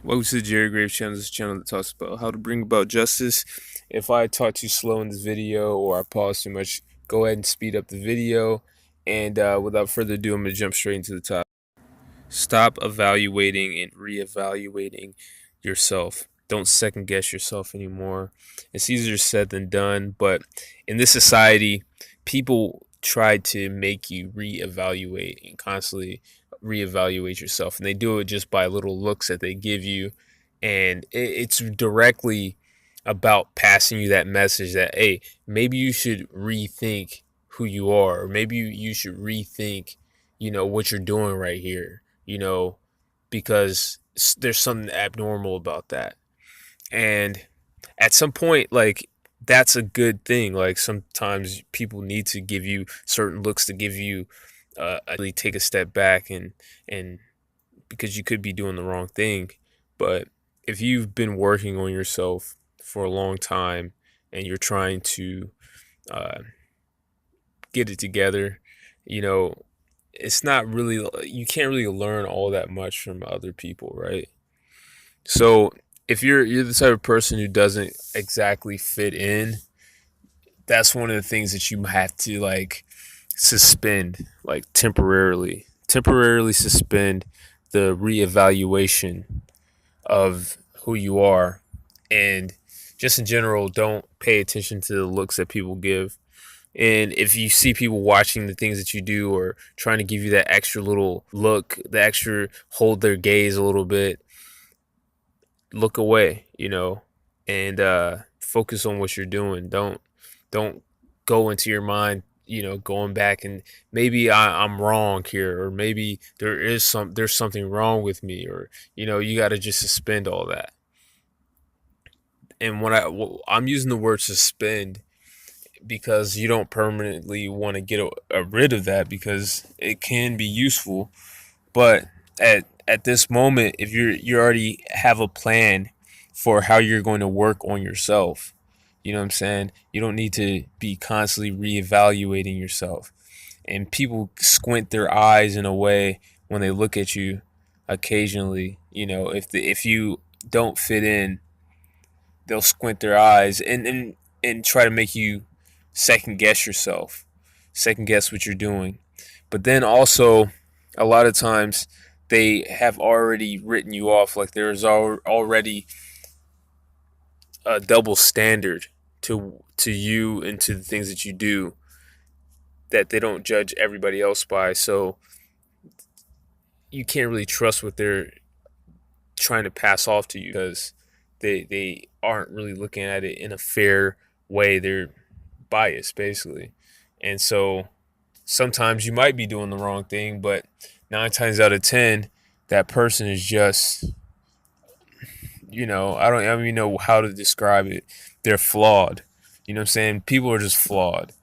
Welcome to the Jerry Graves channel. This is a channel that talks about how to bring about justice. If I talk too slow in this video or I pause too much, go ahead and speed up the video. And without further ado, I'm going to jump straight into the topic. Stop evaluating and reevaluating yourself. Don't second guess yourself anymore. It's easier said than done, but in this society, people try to make you reevaluate and constantly reevaluate yourself, and they do it just by little looks that they give you, and it's directly about passing you that message that, hey, maybe you should rethink who you are, or maybe you should rethink, what you're doing right here, because there's something abnormal about that. And at some point, like, that's a good thing. Like, sometimes people need to give you certain looks to give you really take a step back, and because you could be doing the wrong thing. But if you've been working on yourself for a long time and you're trying to uh, get it together, you know, it's not really, you can't really learn all that much from other people, right? So if you're the type of person who doesn't exactly fit in, that's one of the things that you have to, like, suspend, like, temporarily suspend the reevaluation of who you are. And just in general, don't pay attention to the looks that people give. And if you see people watching the things that you do or trying to give you that extra little look, the extra hold their gaze a little bit, look away, and focus on what you're doing. Don't go into your mind, going back and maybe I'm wrong here, or maybe there's something wrong with me, or you got to just suspend all that. And I'm using the word suspend because you don't permanently want to get rid of that, because it can be useful. But at this moment, if you already have a plan for how you're going to work on yourself, you know what I'm saying? You don't need to be constantly reevaluating yourself. And people squint their eyes in a way when they look at you occasionally. If you don't fit in, they'll squint their eyes and try to make you second guess yourself, second guess what you're doing. But then also, a lot of times they have already written you off, like there's already a double standard to you and to the things that you do that they don't judge everybody else by. So you can't really trust what they're trying to pass off to you, because they aren't really looking at it in a fair way. They're biased, basically. And so sometimes you might be doing the wrong thing, but 9 times out of 10, that person is just, I don't even know how to describe it. They're flawed. You know what I'm saying? People are just flawed.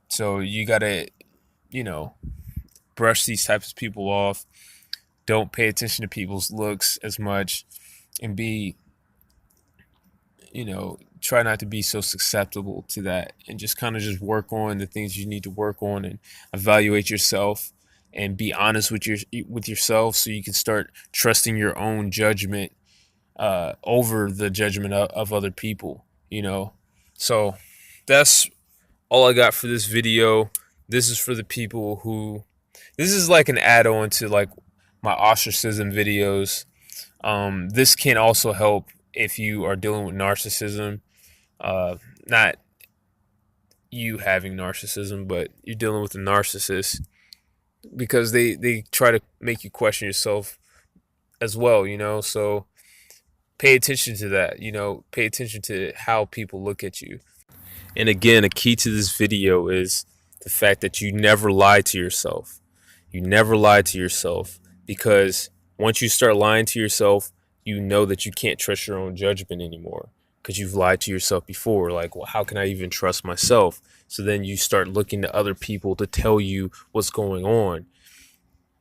So you gotta, you know, brush these types of people off. Don't pay attention to people's looks as much, and try not to be so susceptible to that, and just kind of just work on the things you need to work on, and evaluate yourself, and be honest with yourself, so you can start trusting your own judgment over the judgment of other people. So that's all I got for this video. This is for the people who, this is like an add-on to, like, my ostracism videos. This can also help if you are dealing with narcissism. Not you having narcissism, but you're dealing with a narcissist, because they try to make you question yourself as well, so pay attention to that. Pay attention to how people look at you. And again, a key to this video is the fact that you never lie to yourself. You never lie to yourself, because once you start lying to yourself, you know that you can't trust your own judgment anymore, because you've lied to yourself before. Like, well, how can I even trust myself? So then you start looking to other people to tell you what's going on.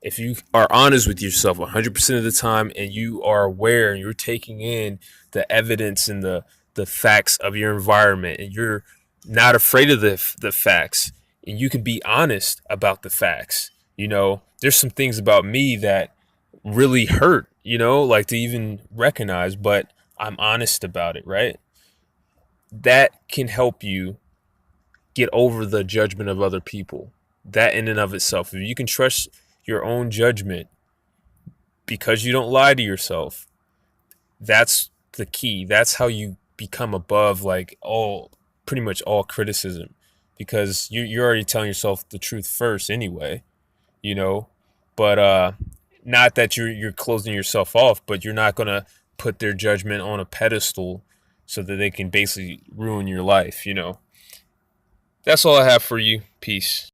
If you are honest with yourself 100% of the time, and you are aware and you're taking in the evidence and the facts of your environment, and you're not afraid of the facts, and you can be honest about the facts. There's some things about me that really hurt like to even recognize, but I'm honest about it, right? That can help you get over the judgment of other people. That in and of itself, if you can trust your own judgment because you don't lie to yourself, that's the key. That's how you become above like all pretty much all criticism because you're already telling yourself the truth first anyway, you know. But not that you're closing yourself off, but you're not gonna put their judgment on a pedestal so that they can basically ruin your life. That's all I have for you. Peace.